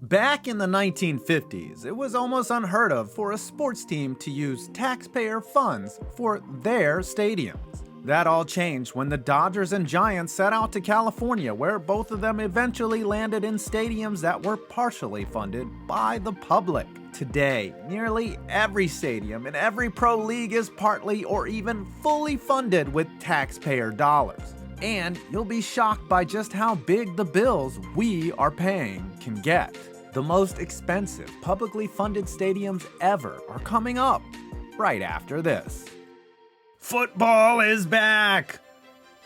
Back in the 1950s, it was almost unheard of for a sports team to use taxpayer funds for their stadiums. That all changed when the Dodgers and Giants set out to California, where both of them eventually landed in stadiums that were partially funded by the public. Today, nearly every stadium in every pro league is partly or even fully funded with taxpayer dollars. And you'll be shocked by just how big the bills we are paying can get. The most expensive publicly funded stadiums ever are coming up right after this. Football is back!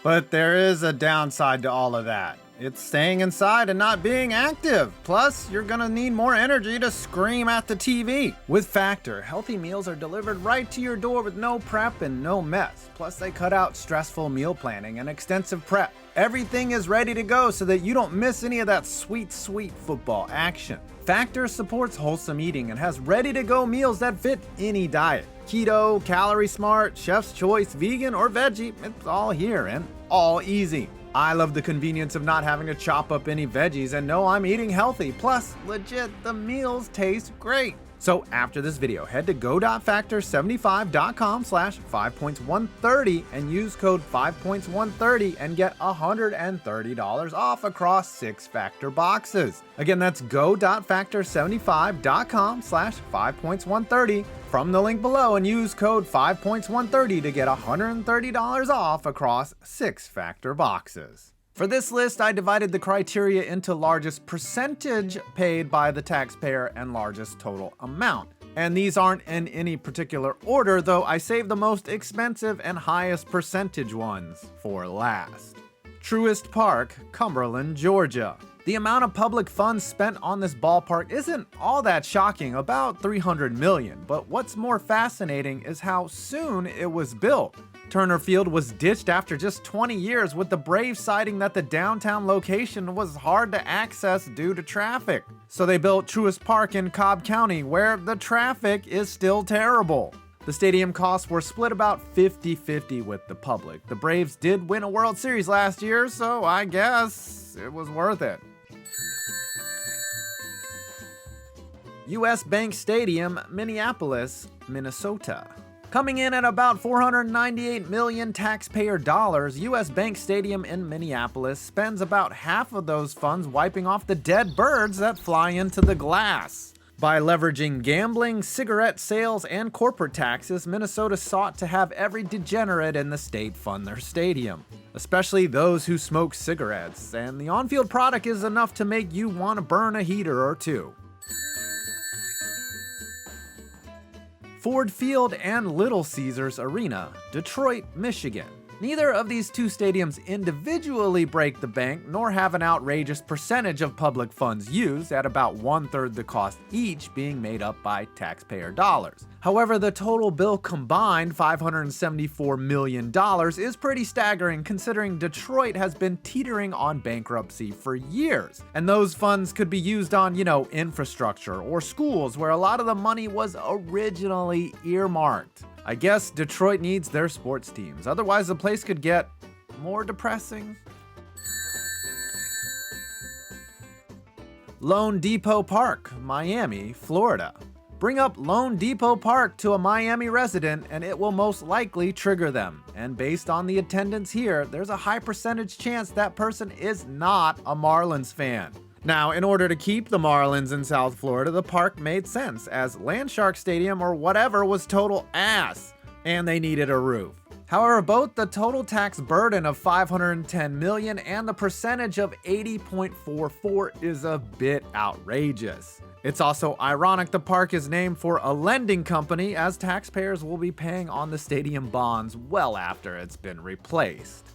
But there is a downside to all of that. It's staying inside and not being active. Plus, you're gonna need more energy to scream at the TV. With Factor, healthy meals are delivered right to your door with no prep and no mess. Plus, they cut out stressful meal planning and extensive prep. Everything is ready to go so that you don't miss any of that sweet football action. Factor supports wholesome eating and has ready-to-go meals that fit any diet. Keto, calorie smart, chef's choice, vegan, or veggie, it's all here and all easy. I love the convenience of not having to chop up any veggies and know I'm eating healthy. Plus, legit, the meals taste great. So after this video, head to go.factor75.com/5points130 and use code 5points130 and get $130 off across 6 Factor boxes. Again, that's go.factor75.com/5points130 from the link below and use code 5points130 to get $130 off across 6 Factor boxes. For this list, I divided the criteria into largest percentage paid by the taxpayer and largest total amount. And these aren't in any particular order, though I saved the most expensive and highest percentage ones for last. TRUIST Park, Cumberland, Georgia. The amount of public funds spent on this ballpark isn't all that shocking, about $300 million, but what's more fascinating is how soon it was built. Turner Field was ditched after just 20 years, with the Braves citing that the downtown location was hard to access due to traffic. So they built TRUIST Park in Cobb County, where the traffic is still terrible. The stadium costs were split about 50-50 with the public. The Braves did win a World Series last year, so I guess it was worth it. US Bank Stadium, Minneapolis, Minnesota. Coming in at about $498 million taxpayer dollars, US Bank Stadium in Minneapolis spends about half of those funds wiping off the dead birds that fly into the glass. By leveraging gambling, cigarette sales, and corporate taxes, Minnesota sought to have every degenerate in the state fund their stadium, especially those who smoke cigarettes, and the on-field product is enough to make you want to burn a heater or two. Ford Field and Little Caesars Arena, Detroit, Michigan. Neither of these two stadiums individually break the bank, nor have an outrageous percentage of public funds used, at about 1/3 the cost each being made up by taxpayer dollars. However, the total bill combined, $574 million, is pretty staggering considering Detroit has been teetering on bankruptcy for years. And those funds could be used on, infrastructure or schools where a lot of the money was originally earmarked. I guess Detroit needs their sports teams, otherwise the place could get more depressing. Lone Depot Park, Miami, Florida. Bring up Lone Depot Park to a Miami resident and it will most likely trigger them. And based on the attendance here, there's a high percentage chance that person is not a Marlins fan. Now, in order to keep the Marlins in South Florida, the park made sense, as Landshark Stadium or whatever was total ass, and they needed a roof. However, both the total tax burden of $510 million and the percentage of 80.44 is a bit outrageous. It's also ironic the park is named for a lending company, as taxpayers will be paying on the stadium bonds well after it's been replaced.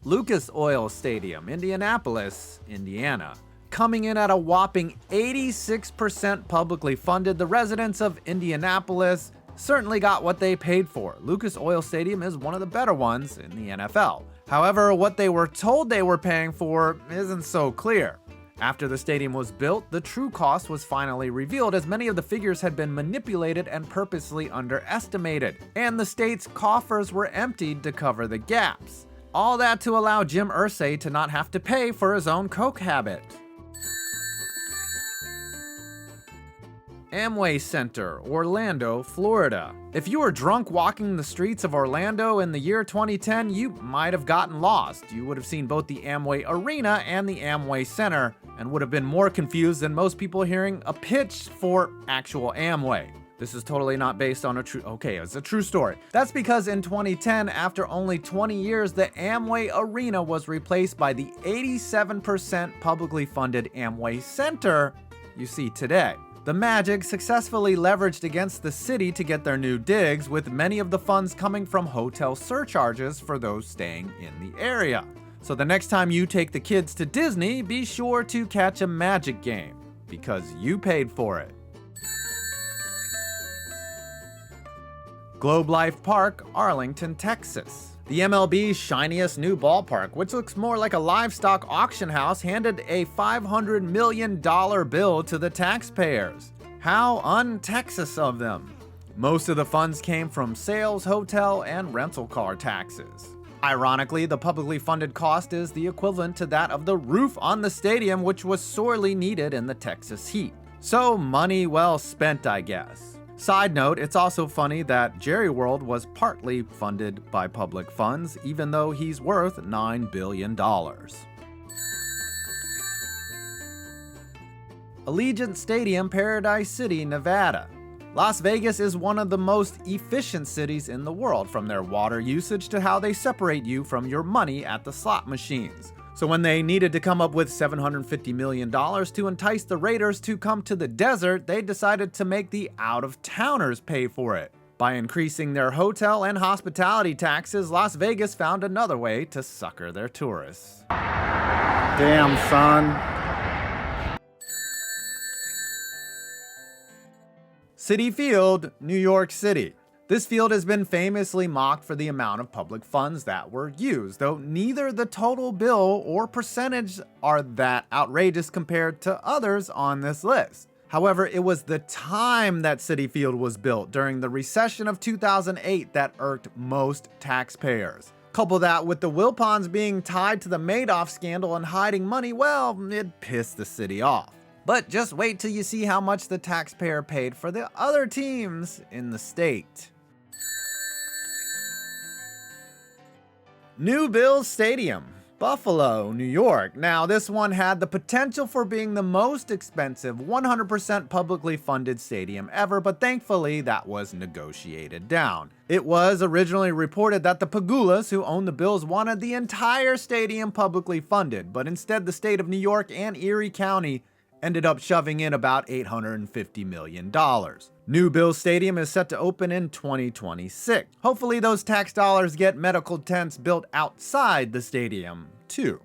Lucas Oil Stadium, Indianapolis, Indiana. Coming in at a whopping 86% publicly funded, the residents of Indianapolis certainly got what they paid for. Lucas Oil Stadium is one of the better ones in the NFL. However, what they were told they were paying for isn't so clear. After the stadium was built, the true cost was finally revealed, as many of the figures had been manipulated and purposely underestimated, and the state's coffers were emptied to cover the gaps. All that to allow Jim Irsay to not have to pay for his own coke habit. AMWAY Center, Orlando, Florida. If you were drunk walking the streets of Orlando in the year 2010, you might have gotten lost. You would have seen both the Amway Arena and the Amway Center, and would have been more confused than most people hearing a pitch for actual Amway. This is totally not based on it's a true story. That's because in 2010, after only 20 years, the Amway Arena was replaced by the 87% publicly funded Amway Center you see today. The Magic successfully leveraged against the city to get their new digs, with many of the funds coming from hotel surcharges for those staying in the area. So the next time you take the kids to Disney, be sure to catch a Magic game, because you paid for it. Globe Life Park, Arlington, Texas. The MLB's shiniest new ballpark, which looks more like a livestock auction house, handed a $500 million bill to the taxpayers. How un-Texas of them. Most of the funds came from sales, hotel, and rental car taxes. Ironically, the publicly funded cost is the equivalent to that of the roof on the stadium, which was sorely needed in the Texas heat. So money well spent, I guess. Side note, it's also funny that Jerry World was partly funded by public funds, even though he's worth $9 billion. Allegiant Stadium, Paradise City, Nevada. Las Vegas is one of the most efficient cities in the world, from their water usage to how they separate you from your money at the slot machines. So when they needed to come up with $750 million to entice the Raiders to come to the desert, they decided to make the out-of-towners pay for it. By increasing their hotel and hospitality taxes, Las Vegas found another way to sucker their tourists. Damn, son. Citi Field, New York City. This field has been famously mocked for the amount of public funds that were used, though neither the total bill or percentage are that outrageous compared to others on this list. However, it was the time that Citi Field was built during the recession of 2008 that irked most taxpayers. Couple that with the Wilpons being tied to the Madoff scandal and hiding money, well, it pissed the city off. But just wait till you see how much the taxpayer paid for the other teams in the state. New Bills Stadium, Buffalo, New York. Now, this one had the potential for being the most expensive 100% publicly funded stadium ever, but thankfully that was negotiated down. It was originally reported that the Pagulas, who owned the Bills, wanted the entire stadium publicly funded, but instead the state of New York and Erie County ended up shoving in about $850 million. New Bills Stadium is set to open in 2026. Hopefully those tax dollars get medical tents built outside the stadium, too.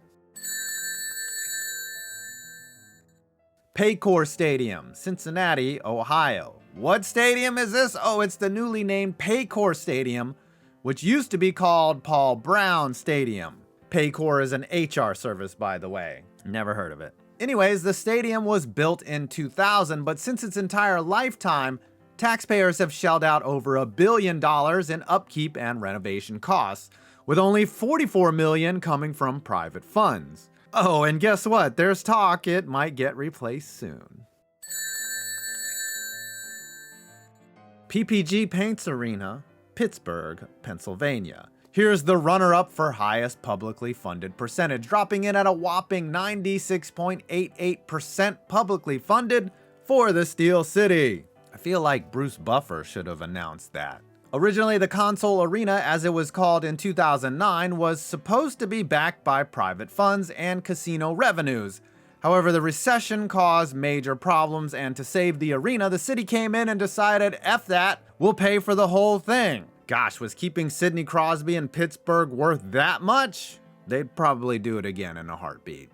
PAYCOR Stadium, Cincinnati, Ohio. What stadium is this? Oh, it's the newly named PAYCOR Stadium, which used to be called Paul Brown Stadium. PAYCOR is an HR service, by the way. Never heard of it. Anyways, the stadium was built in 2000, but since its entire lifetime, taxpayers have shelled out over $1 billion in upkeep and renovation costs, with only $44 million coming from private funds. Oh, and guess what? There's talk it might get replaced soon. PPG Paints Arena, Pittsburgh, Pennsylvania. Here's the runner-up for highest publicly funded percentage, dropping in at a whopping 96.88% publicly funded for the Steel City. I feel like Bruce Buffer should have announced that. Originally, the Console Arena, as it was called in 2009, was supposed to be backed by private funds and casino revenues. However, the recession caused major problems, and to save the arena, the city came in and decided, F that, we'll pay for the whole thing. Gosh, was keeping Sidney Crosby in Pittsburgh worth that much? They'd probably do it again in a heartbeat.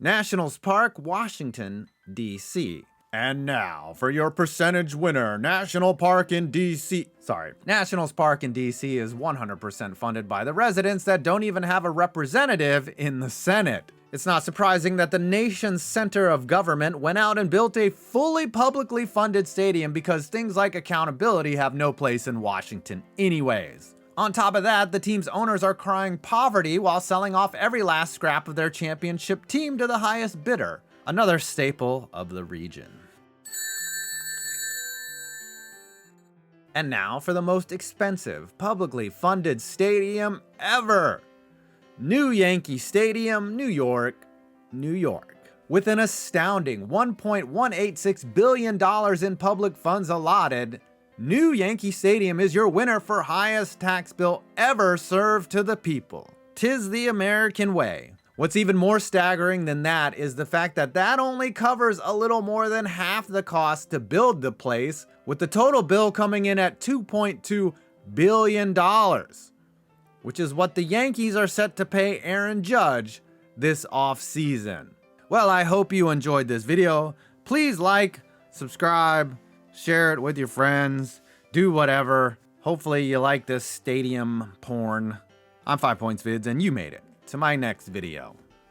Nationals Park, Washington, D.C. And now for your percentage winner, Nationals Park in D.C. is 100% funded by the residents that don't even have a representative in the Senate. It's not surprising that the nation's center of government went out and built a fully publicly funded stadium because things like accountability have no place in Washington anyways. On top of that, the team's owners are crying poverty while selling off every last scrap of their championship team to the highest bidder, another staple of the region. And now for the most expensive, publicly funded stadium ever. New Yankee Stadium, New York, New York. With an astounding $1.186 billion in public funds allotted, New Yankee Stadium is your winner for highest tax bill ever served to the people. 'Tis the American way. What's even more staggering than that is the fact that that only covers a little more than half the cost to build the place, with the total bill coming in at $2.2 billion, which is what the Yankees are set to pay Aaron Judge this offseason. Well, I hope you enjoyed this video. Please like, subscribe, share it with your friends, do whatever. Hopefully you like this stadium porn. I'm 5 Points Vids, and you made it to my next video.